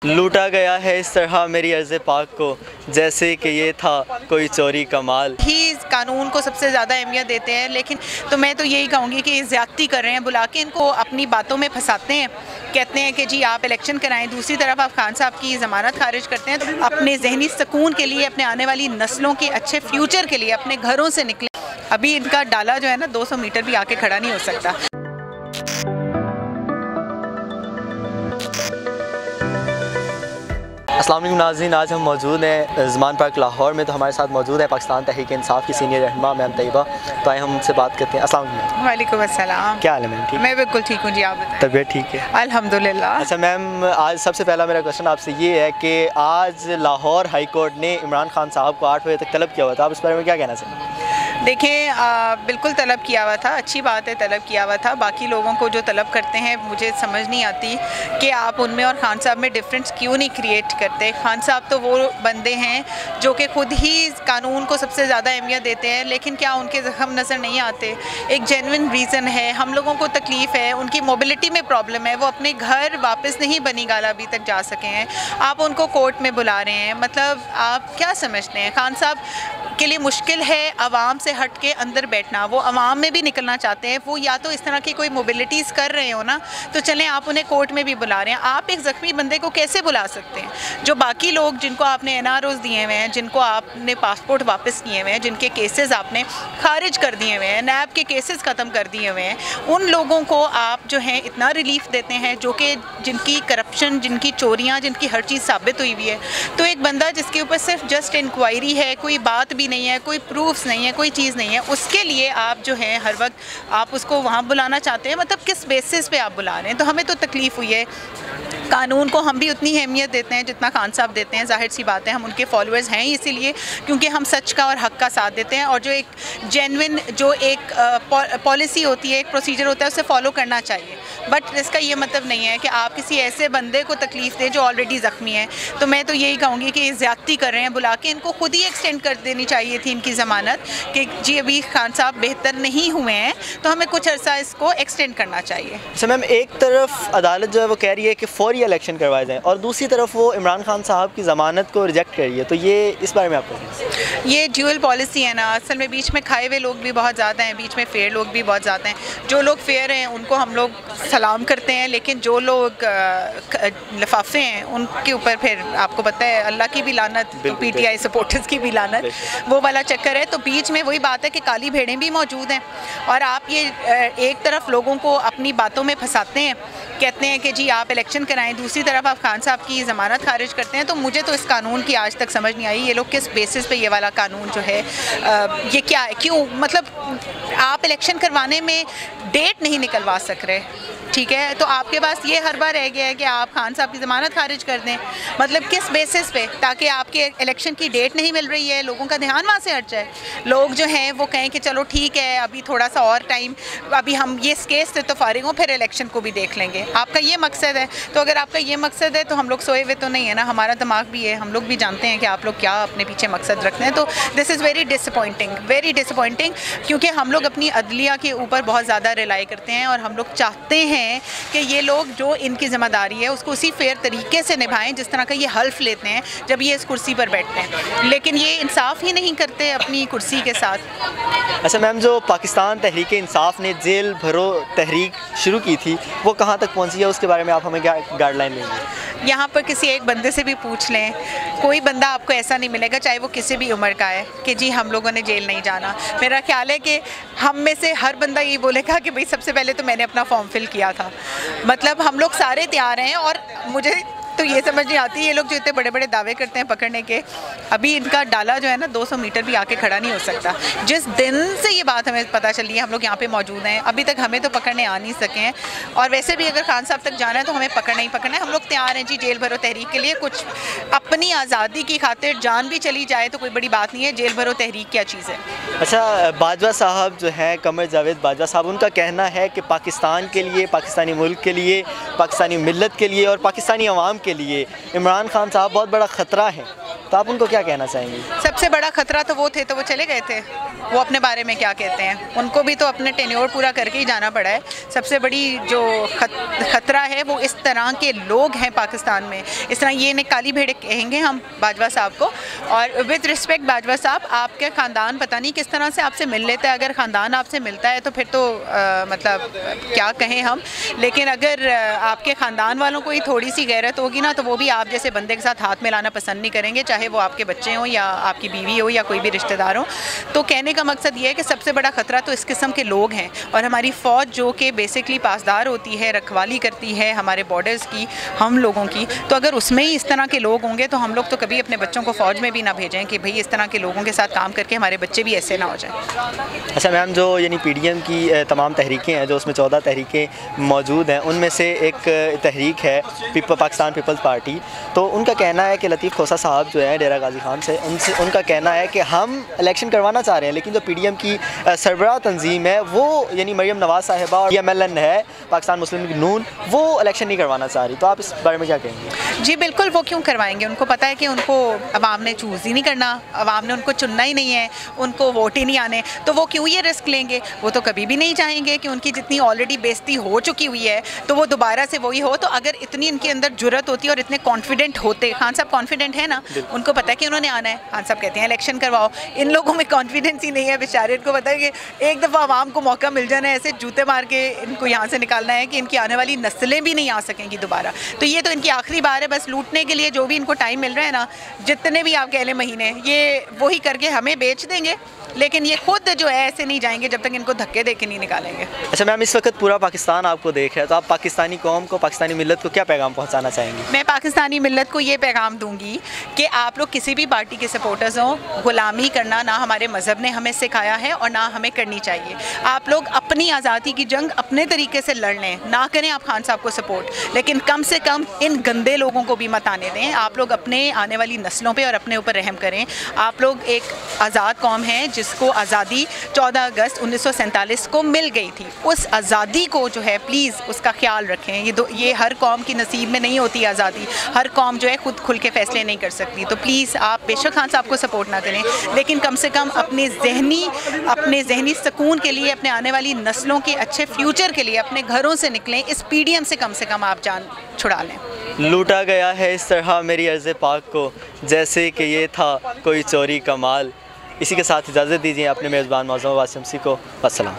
लूटा गया है इस तरह मेरी अर्ज़ पाक को जैसे कि ये था कोई चोरी का माल। ही कानून को सबसे ज़्यादा अहमियत देते हैं, लेकिन तो मैं तो यही कहूँगी कि ज़्यादती कर रहे हैं, बुला के इनको अपनी बातों में फंसाते हैं। कहते हैं कि जी आप इलेक्शन कराएं, दूसरी तरफ आप खान साहब की ज़मानत खारिज करते हैं। तो अपने जहनी सुकून के लिए, अपने आने वाली नस्लों के अच्छे फ्यूचर के लिए अपने घरों से निकलें। अभी इनका डाला जो है ना 200 मीटर भी आके खड़ा नहीं हो सकता। अस्सलाम वालेकुम नाज़रीन, आज हम मौजूद हैं ज़मान पार्क लाहौर में। तो हमारे साथ मौजूद है पाकिस्तान तहरीक इंसाफ की सीनियर रहनुमा मैम तैयबा। तो आए हम उनसे बात करते हैं। अस्सलाम वालेकुम। वालेकुम अस्सलाम। क्या हाल है मैम? ठीक? मैं बिल्कुल ठीक हूँ जी, आप बताएं। तबीयत ठीक है? अल्हम्दुलिल्लाह। अच्छा मैम, आज सबसे पहला मेरा क्वेश्चन आपसे ये है कि आज लाहौर हाई कोर्ट ने इमरान खान साहब को 8 बजे तक तलब किया हुआ था, आप इस बारे में क्या कहना चाहेंगे? देखिए, बिल्कुल तलब किया हुआ था, अच्छी बात है, तलब किया हुआ था। बाकी लोगों को जो तलब करते हैं मुझे समझ नहीं आती कि आप उनमें और खान साहब में डिफरेंस क्यों नहीं क्रिएट करते। खान साहब तो वो बंदे हैं जो कि खुद ही कानून को सबसे ज़्यादा अहमियत देते हैं, लेकिन क्या उनके ज़ख्म नज़र नहीं आते? एक जेन्युइन रीज़न है, हम लोगों को तकलीफ़ है, उनकी मोबिलिटी में प्रॉब्लम है, वो अपने घर वापस नहीं बनी गाला अभी तक जा सके हैं। आप उनको कोर्ट में बुला रहे हैं, मतलब आप क्या समझते हैं? खान साहब के लिए मुश्किल है आवाम से हट के अंदर बैठना, वो आवाम में भी निकलना चाहते हैं। वो या तो इस तरह की कोई मोबिलिटीज़ कर रहे हो ना, तो चलें आप उन्हें कोर्ट में भी बुला रहे हैं। आप एक ज़ख्मी बंदे को कैसे बुला सकते हैं? जो बाकी लोग जिनको आपने NROs दिए हुए हैं, जिनको आपने पासपोर्ट वापस किए हुए हैं, जिनके केसेस आपने खारिज कर दिए हुए हैं, नैब के केसेस ख़त्म कर दिए हुए हैं, उन लोगों को आप जो है इतना रिलीफ देते हैं, जो कि जिनकी करप्शन, जिनकी चोरियाँ, जिनकी हर चीज़ साबित हुई हुई है। तो एक बंदा जिसके ऊपर सिर्फ जस्ट इंक्वायरी है, कोई बात भी नहीं है, कोई प्रूफ्स नहीं है, कोई चीज़ नहीं है, उसके लिए आप जो है हर वक्त आप उसको वहाँ बुलाना चाहते हैं। मतलब किस बेसिस पे आप बुला रहे हैं? तो हमें तो तकलीफ़ हुई है। कानून को हम भी उतनी अहमियत देते हैं जितना खान साहब देते हैं, ज़ाहिर सी बात है, हम उनके फॉलोअर्स हैं इसीलिए, क्योंकि हम सच का और हक़ का साथ देते हैं। और जो एक जेन्युइन जो एक पॉलिसी होती है, एक प्रोसीजर होता है, उसे फॉलो करना चाहिए। बट इसका ये मतलब नहीं है कि आप किसी ऐसे बंदे को तकलीफ़ दें जो ऑलरेडी ज़ख्मी है। तो मैं तो यही कहूँगी कि ज़्यादती कर रहे हैं, बुला के इनको खुद ही एक्सटेंड कर देनी चाहिए थी इनकी ज़मानत, कि जी अभी खान साहब बेहतर नहीं हुए हैं, तो हमें कुछ अर्सा इसको एक्सटेंड करना चाहिए। अच्छा मैम, एक तरफ अदालत जो है वो कह रही है कि फौरी इलेक्शन करवाए जाएँ और दूसरी तरफ वो इमरान खान साहब की ज़मानत को रिजेक्ट कर रही है, तो ये इस बारे में आपको? ये ड्यूअल पॉलिसी है ना, असल में बीच में खाए हुए लोग भी बहुत ज़्यादा हैं, बीच में फेयर लोग भी बहुत ज़्यादा हैं। जो लोग फेयर हैं उनको हम लोग सलाम करते हैं, लेकिन जो लोग लिफाफे हैं उनके ऊपर फिर आपको पता है अल्लाह की भी लानत, तो PTI सपोर्टर्स की भी लानत, वो वाला चक्कर है। तो बीच में वही बात है कि काली भेड़ें भी मौजूद हैं और आप ये एक तरफ लोगों को अपनी बातों में फंसाते हैं, कहते हैं कि जी आप इलेक्शन कराएं, दूसरी तरफ आप खान साहब की ज़मानत खारिज करते हैं। तो मुझे तो इस कानून की आज तक समझ नहीं आई, ये लोग किस बेसिस पे ये वाला कानून जो है ये क्या है, क्यों? मतलब आप इलेक्शन करवाने में डेट नहीं निकलवा सक रहे, ठीक है, तो आपके पास ये हर बार रह गया है कि आप खान साहब की ज़मानत खारिज कर दें। मतलब किस बेसिस पे? ताकि आपके इलेक्शन की डेट नहीं मिल रही है, लोगों का ध्यान वहाँ से हट जाए, लोग जो हैं वो कहें कि चलो ठीक है अभी थोड़ा सा और टाइम, अभी हम ये केस से तो फारिग हों, फिर इलेक्शन को भी देख लेंगे। आपका ये मकसद है, तो अगर आपका ये मकसद है तो हम लोग सोए हुए तो नहीं है ना, हमारा दिमाग भी है, हम लोग भी जानते हैं कि आप लोग क्या अपने पीछे मकसद रखते हैं। तो दिस इज़ वेरी डिसअपॉइंटिंग, क्योंकि हम लोग अपनी अदलिया के ऊपर बहुत ज़्यादा रिलाई करते हैं और हम लोग चाहते हैं कि ये लोग जो इनकी ज़िम्मेदारी है उसको उसी फेयर तरीके से निभाएं जिस तरह का ये हल्फ लेते हैं जब ये इस कुर्सी पर बैठते हैं, लेकिन ये इंसाफ ही नहीं करते अपनी कुर्सी के साथ। अच्छा मैम, जो पाकिस्तान तहरीक इंसाफ ने जेल भरो तहरीक शुरू की थी वो कहाँ तक पहुँची है, उसके बारे में आप हमें क्या गाइडलाइन देंगे? यहाँ पर किसी एक बंदे से भी पूछ लें, कोई बंदा आपको ऐसा नहीं मिलेगा, चाहे वो किसी भी उम्र का है, कि जी हम लोगों ने जेल नहीं जाना। मेरा ख्याल है कि हम में से हर बंदा ये बोलेगा कि भाई सबसे पहले तो मैंने अपना फॉर्म फिल किया था। मतलब हम लोग सारे तैयार हैं और मुझे तो ये समझ नहीं आती ये लोग जो इतने बड़े बड़े दावे करते हैं पकड़ने के, अभी इनका डाला जो है ना 200 मीटर भी आके खड़ा नहीं हो सकता। जिस दिन से ये बात हमें पता चली है, हम लोग यहाँ पे मौजूद हैं, अभी तक हमें तो पकड़ने आ नहीं सके हैं। और वैसे भी अगर खान साहब तक जाना है तो हमें पकड़ना ही पकड़ना है। हम लोग तैयार हैं जी जेल भरो तहरीक के लिए, कुछ अपनी आज़ादी की खातिर जान भी चली जाए तो कोई बड़ी बात नहीं है। जेल भरो तहरीक क्या चीज़ है? अच्छा, बाजवा साहब जो हैं, कमर जावेद बाजवा साहब, उनका कहना है कि पाकिस्तान के लिए, पाकिस्तानी मुल्क के लिए, पाकिस्तानी मिल्लत के लिए और पाकिस्तानी अवाम के लिए इमरान खान साहब बहुत बड़ा ख़तरा है, तो आप उनको क्या कहना चाहेंगे? सब सबसे बड़ा खतरा तो वो थे, तो वो चले गए थे। वो अपने बारे में क्या कहते हैं, उनको भी तो अपने टेन्योर पूरा करके ही जाना पड़ा है। सबसे बड़ी जो खतरा है वो इस तरह के लोग हैं पाकिस्तान में, इस तरह ये काली भेड़ कहेंगे हम बाजवा साहब को। और विद रिस्पेक्ट बाजवा साहब, आपके ख़ानदान पता नहीं किस तरह से आपसे मिल लेता है। अगर ख़ानदान आपसे मिलता है तो फिर तो मतलब क्या कहें हम, लेकिन अगर आपके ख़ानदान वालों को ही थोड़ी सी गैरत होगी ना, तो वो भी आप जैसे बंदे के साथ हाथ मिलाना पसंद नहीं करेंगे, चाहे वो आपके बच्चे हों या आपकी बीवी हो या कोई भी रिश्तेदार हो। तो कहने का मकसद ये है कि सबसे बड़ा ख़तरा तो इस किस्म के लोग हैं। और हमारी फ़ौज जो कि बेसिकली पासदार होती है, रखवाली करती है हमारे बॉर्डर्स की, हम लोगों की, तो अगर उसमें ही इस तरह के लोग होंगे तो हम लोग तो कभी अपने बच्चों को फ़ौज में भी ना भेजें कि भाई इस तरह के लोगों के साथ काम करके हमारे बच्चे भी ऐसे ना हो जाएं। अच्छा मैम, जो यानी PDM की तमाम तहरीकें हैं, जो उसमें 14 तहरीकें मौजूद हैं, उनमें से एक तहरीक है पाकिस्तान पीपल्स पार्टी। तो उनका कहना है कि लतीफ़ खोसा साहब जो है डेरा गाजी खान से, उनका कहना है कि हम इलेक्शन करवाना चाह रहे हैं, लेकिन जो PDM की सरबराह तंजीम है वो यानी मरियम नवाज़ साहिबा और MLN है पाकिस्तान मुस्लिम लीग नून, वो इलेक्शन नहीं करवाना चाह रही। तो आप इस बारे में क्या कहेंगे? जी बिल्कुल, वो क्यों करवाएंगे? उनको पता है कि उनको अवाम ने चूज़ ही नहीं करना, अवाम ने उनको चुनना ही नहीं है, उनको वोट ही नहीं आने, तो वो क्यों ये रिस्क लेंगे? वो तो कभी भी नहीं चाहेंगे कि उनकी जितनी ऑलरेडी बेइज्जती हो चुकी हुई है तो वो दोबारा से वही हो। तो अगर इतनी इनके अंदर जुर्रत होती और इतने कॉन्फिडेंट होते, खान साहब कॉन्फिडेंट है ना, उनको पता है कि उन्होंने आना है, खान साहब कहते हैं इलेक्शन करवाओ। इन लोगों में कॉन्फिडेंस ही नहीं है बेचारे, इनको पता है कि एक दफ़ा आवाम को मौका मिल जाना है, ऐसे जूते मार के इनको यहाँ से निकालना है कि इनकी आने वाली नस्लें भी नहीं आ सकेंगी दोबारा। तो ये तो इनकी आखिरी बार है, बस लूटने के लिए जो भी इनको टाइम मिल रहा है ना, जितने भी आप कह लें महीने, ये वही करके हमें बेच देंगे, लेकिन ये खुद जो है ऐसे नहीं जाएंगे जब तक इनको धक्के दे के नहीं निकालेंगे। अच्छा मैम, इस वक्त पूरा पाकिस्तान आपको देख रहा है, तो आप पाकिस्तानी कौम को, पाकिस्तानी मिल्लत को क्या पैगाम पहुंचाना चाहेंगे? मैं पाकिस्तानी मिल्लत को ये पैगाम दूंगी कि आप लोग किसी भी पार्टी के सपोर्टर्स हों, गुलामी करना ना हमारे मज़हब ने हमें सिखाया है और ना हमें करनी चाहिए। आप लोग अपनी आज़ादी की जंग अपने तरीके से लड़ लें, ना करें आप खान साहब को सपोर्ट, लेकिन कम से कम इन गंदे लोगों को भी मत आने दें। आप लोग अपने आने वाली नस्लों पर और अपने ऊपर रहम करें। आप लोग एक आज़ाद कौम है जिसको आज़ादी 14 अगस्त 1947 को मिल गई थी। उस आज़ादी को जो है प्लीज़ उसका ख्याल रखें। ये हर कौम की नसीब में नहीं होती आज़ादी, हर कौम जो है खुद खुल के फ़ैसले नहीं कर सकती। तो प्लीज़ आप बेशक खान साहब को सपोर्ट ना करें, लेकिन कम से कम अपने जहनी सुकून के लिए, अपने आने वाली नस्लों के अच्छे फ्यूचर के लिए अपने घरों से निकलें। इस PDM से कम आप जान छुड़ा लें। लूटा गया है इस तरह मेरी अर्ज़ पाक को, जैसे कि ये था कोई चोरी का माल। इसी के साथ इजाज़त दीजिए अपने मेज़बान मौज़ूम वासिम सी को। अस्सलाम।